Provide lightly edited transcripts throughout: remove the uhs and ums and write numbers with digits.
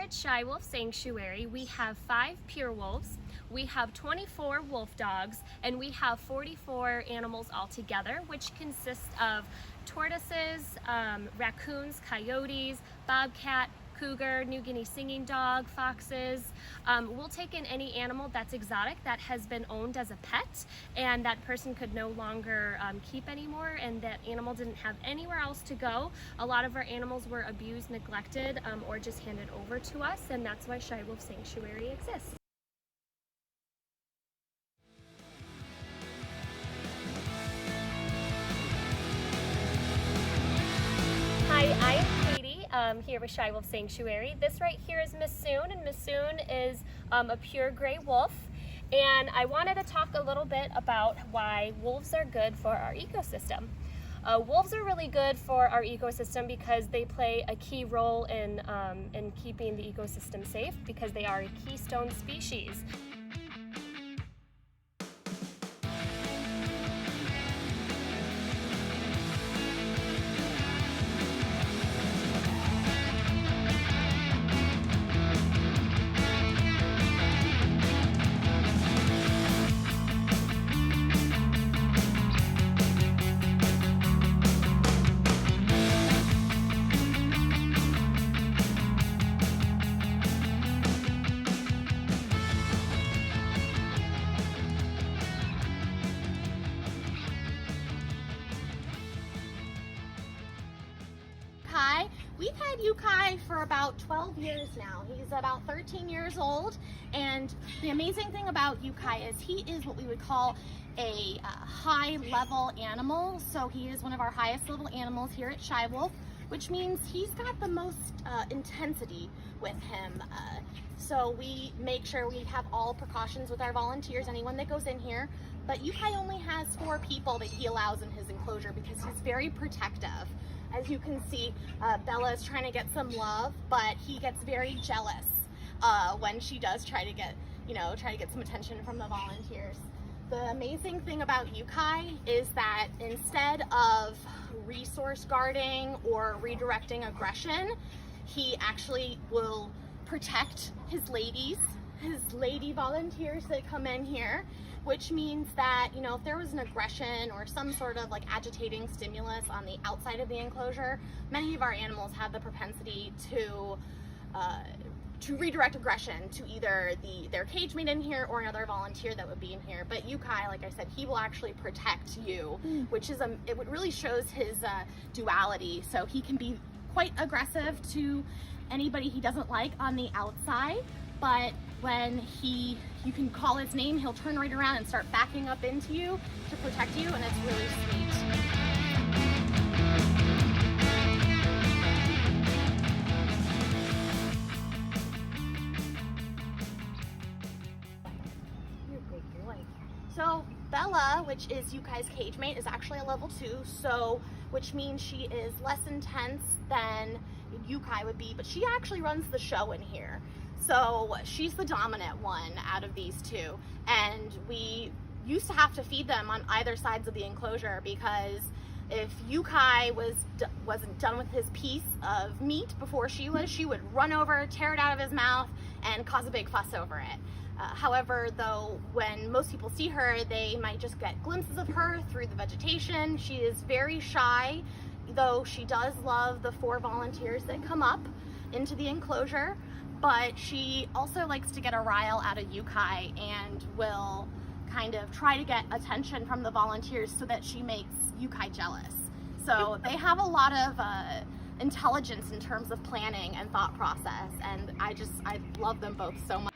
at Shywolf Sanctuary, we have 5 pure wolves, we have 24 wolf dogs, and we have 44 animals altogether, which consists of tortoises, raccoons, coyotes, bobcat, cougar, New Guinea singing dog, foxes. We'll take in any animal that's exotic that has been owned as a pet and that person could no longer keep anymore, and that animal didn't have anywhere else to go. A lot of our animals were abused, neglected, or just handed over to us, and that's why Shywolf Sanctuary exists. Hi, I am Katie, here with Shywolf Sanctuary. This right here is Miss Soon, and Miss Soon is a pure gray wolf. And I wanted to talk a little bit about why wolves are good for our ecosystem. Wolves are really good for our ecosystem because they play a key role in keeping the ecosystem safe, because they are a keystone species. We've had Yukai for about 12 years now. He's about 13 years old, and the amazing thing about Yukai is he is what we would call a high-level animal. So he is one of our highest level animals here at Shywolf, which means he's got the most intensity with him. So we make sure we have all precautions with our volunteers, anyone that goes in here. But Yukai only has 4 people that he allows in his enclosure because he's very protective. As you can see, Bella is trying to get some love, but he gets very jealous when she does try to get some attention from the volunteers. The amazing thing about Yukai is that instead of resource guarding or redirecting aggression, he actually will protect his lady volunteers that come in here, which means that, if there was an aggression or some sort of agitating stimulus on the outside of the enclosure, many of our animals have the propensity to redirect aggression to either their cage mate in here or another volunteer that would be in here. But Yukai, like I said, he will actually protect you, which is it really shows his duality. So he can be quite aggressive to anybody he doesn't like on the outside, but when you can call his name, he'll turn right around and start backing up into you to protect you, and it's really sweet. You're a good boy. So Bella, which is Yukai's cage mate, is actually a level 2, which means she is less intense than Yukai would be, but she actually runs the show in here. So she's the dominant one out of these 2, and we used to have to feed them on either sides of the enclosure, because if Yukai wasn't done with his piece of meat before she would run over, tear it out of his mouth, and cause a big fuss over it. However, though, when most people see her, they might just get glimpses of her through the vegetation. She is very shy, though she does love the 4 volunteers that come up into the enclosure. But she also likes to get a rile out of Yukai and will kind of try to get attention from the volunteers so that she makes Yukai jealous. So they have a lot of intelligence in terms of planning and thought process, and I love them both so much.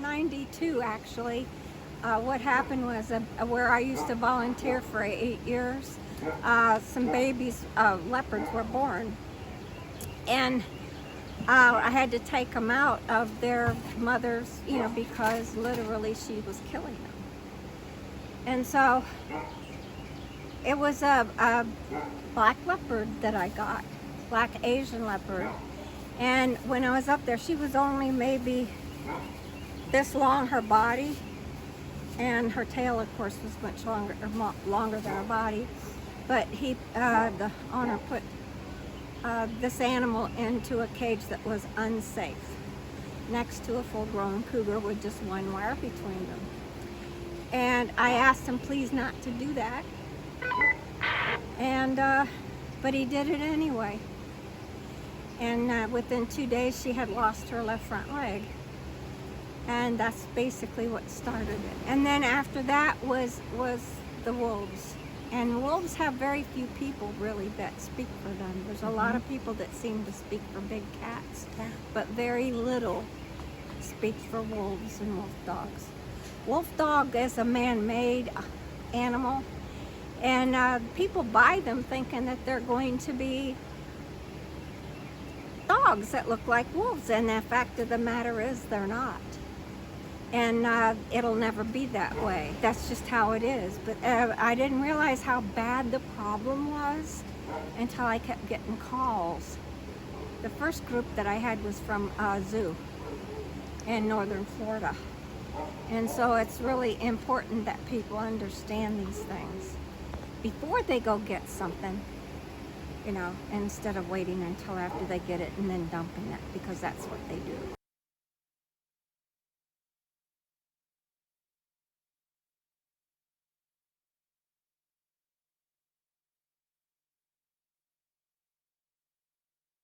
'92 actually, what happened was where I used to volunteer for 8 years, some babies, leopards were born. And I had to take them out of their mothers, because literally she was killing them. And so it was a black leopard that I got, black Asian leopard. And when I was up there, she was only maybe this long, her body, and her tail, of course, was much longer than her body. But the owner put this animal into a cage that was unsafe, next to a full-grown cougar with just one wire between them. And I asked him please not to do that, and but he did it anyway. And within 2 days, she had lost her left front leg. And that's basically what started it. And then after that was the wolves. And wolves have very few people really that speak for them. There's a lot of people that seem to speak for big cats, but very little speaks for wolves and wolf dogs. Wolf dog is a man-made animal, and people buy them thinking that they're going to be dogs that look like wolves, and the fact of the matter is they're not. And it'll never be that way. That's just how it is. But I didn't realize how bad the problem was until I kept getting calls. The first group that I had was from a zoo in northern Florida. And so it's really important that people understand these things before they go get something, instead of waiting until after they get it and then dumping it, because that's what they do.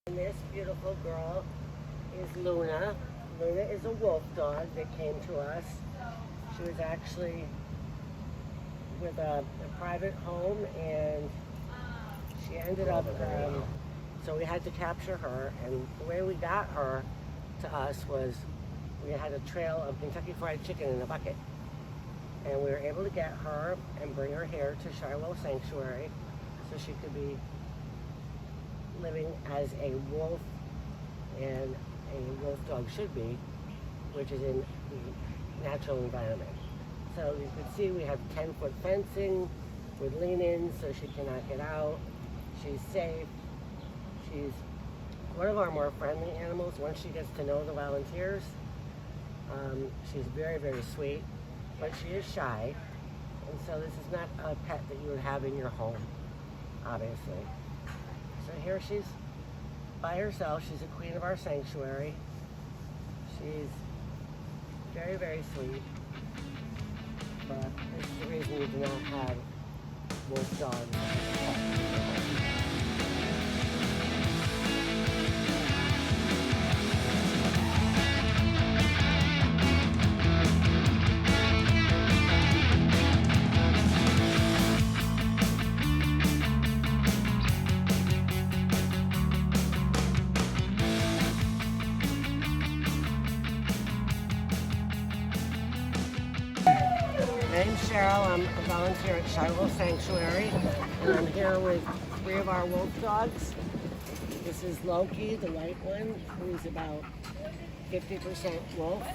And this beautiful girl is Luna. Luna is a wolf dog that came to us. She was actually with a private home, and she ended up, so we had to capture her. And the way we got her to us was we had a trail of Kentucky Fried Chicken in a bucket. And we were able to get her and bring her here to Shywolf Sanctuary so she could be living as a wolf and a wolf dog should be, which is in the natural environment. So you can see we have 10-foot fencing with lean-ins so she cannot get out. She's safe. She's one of our more friendly animals once she gets to know the volunteers. She's very, very sweet, but she is shy. And so this is not a pet that you would have in your home, obviously. So here she's by herself. She's a queen of our sanctuary. She's very, very sweet. But this is the reason we do not have wolf dogs. My name's Cheryl. I'm a volunteer at Shywolf Sanctuary, and I'm here with 3 of our wolf dogs. This is Loki, the white one, who's about 50% wolf.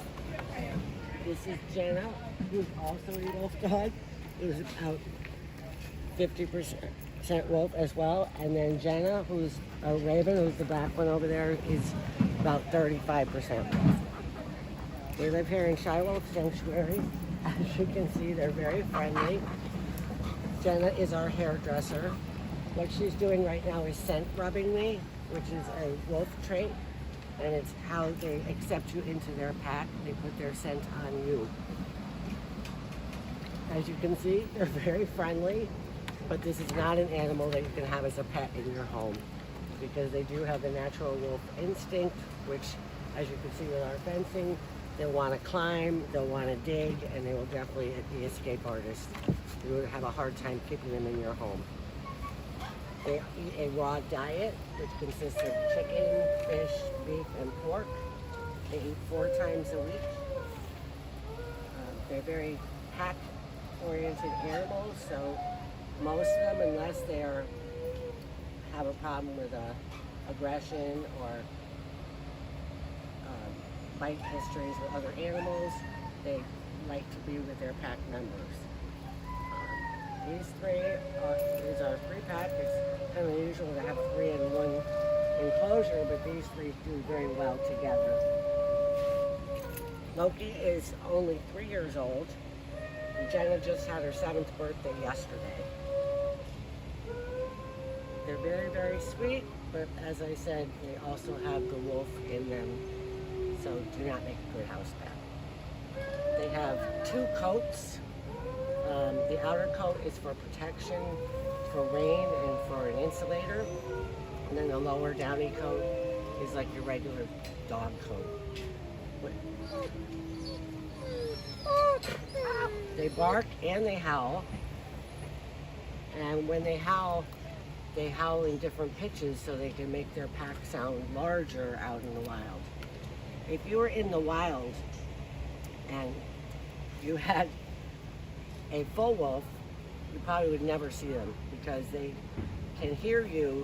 This is Jenna, who's also a wolf dog, who's about 50% wolf as well. And then Jenna, who's a raven, who's the black one over there, is about 35% wolf. We live here in Shywolf Sanctuary. As you can see, they're very friendly. Jenna is our hairdresser. What she's doing right now is scent rubbing me, which is a wolf trait, and it's how they accept you into their pack. They put their scent on you. As you can see, they're very friendly, but this is not an animal that you can have as a pet in your home, because they do have the natural wolf instinct, which, as you can see with our fencing, they'll want to climb, they'll want to dig, and they will definitely be escape artists. You would have a hard time keeping them in your home. They eat a raw diet, which consists of chicken, fish, beef, and pork. They eat 4 times a week. They're very pack-oriented animals, so most of them, unless they have a problem with aggression or bite histories with other animals, they like to be with their pack members. These is our three pack. It's kind of unusual to have three in one enclosure, but these three do very well together. Loki is only 3 years old, and Jenna just had her 7th birthday yesterday. They're very, very sweet, but as I said, they also have the wolf in them, so do not make a good house pet. They have 2 coats. The outer coat is for protection, for rain, and for an insulator. And then the lower downy coat is like your regular dog coat. They bark and they howl. And when they howl in different pitches so they can make their pack sound larger out in the wild. If you were in the wild and you had a full wolf, you probably would never see them because they can hear you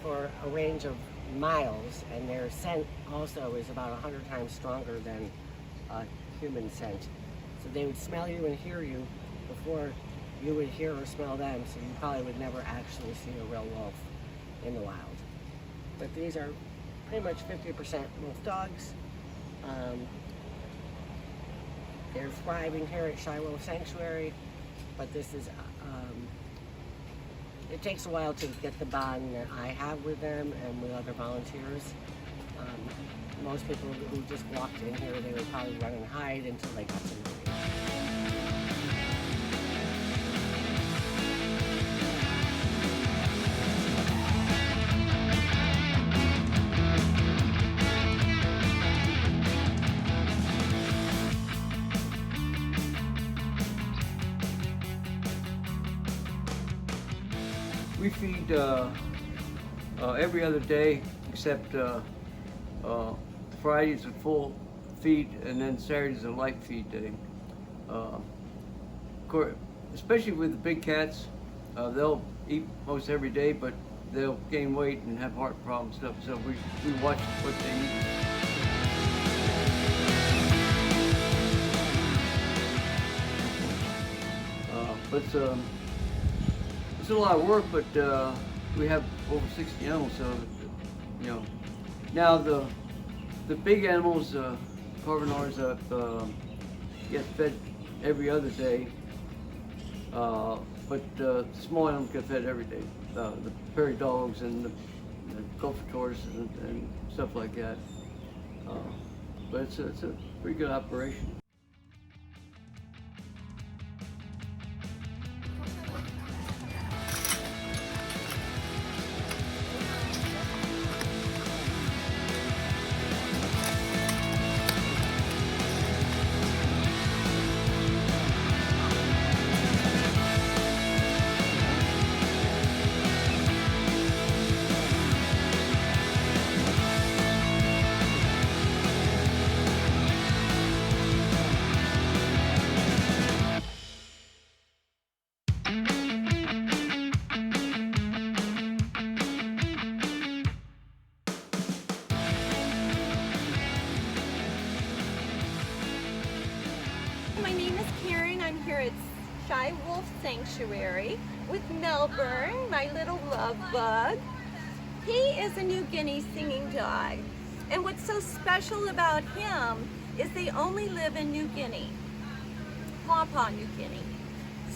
for a range of miles, and their scent also is about 100 times stronger than a human scent. So they would smell you and hear you before you would hear or smell them, so you probably would never actually see a real wolf in the wild. But these are pretty much 50% wolf dogs. They're thriving here at Shywolf Sanctuary, but this is, it takes a while to get the bond that I have with them and with other volunteers. Most people who just walked in here, they would probably run and hide until they got to know me. We feed every other day except Fridays a full feed, and then Saturday's a light feed day. Of course, especially with the big cats, they'll eat most every day, but they'll gain weight and have heart problems and stuff. So we watch what they eat. But it's a lot of work, but we have over 60 animals, so you know. Now the big animals, carvinars, get fed every other day, but the small animals get fed every day. The prairie dogs and the gopher tortoises and stuff like that. But it's a pretty good operation. My name is Karen. I'm here at Shywolf Sanctuary with Melbourne, my little love bug. He is a New Guinea singing dog. And what's so special about him is they only live in New Guinea, Papua New Guinea.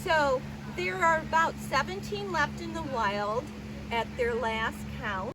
So there are about 17 left in the wild at their last count.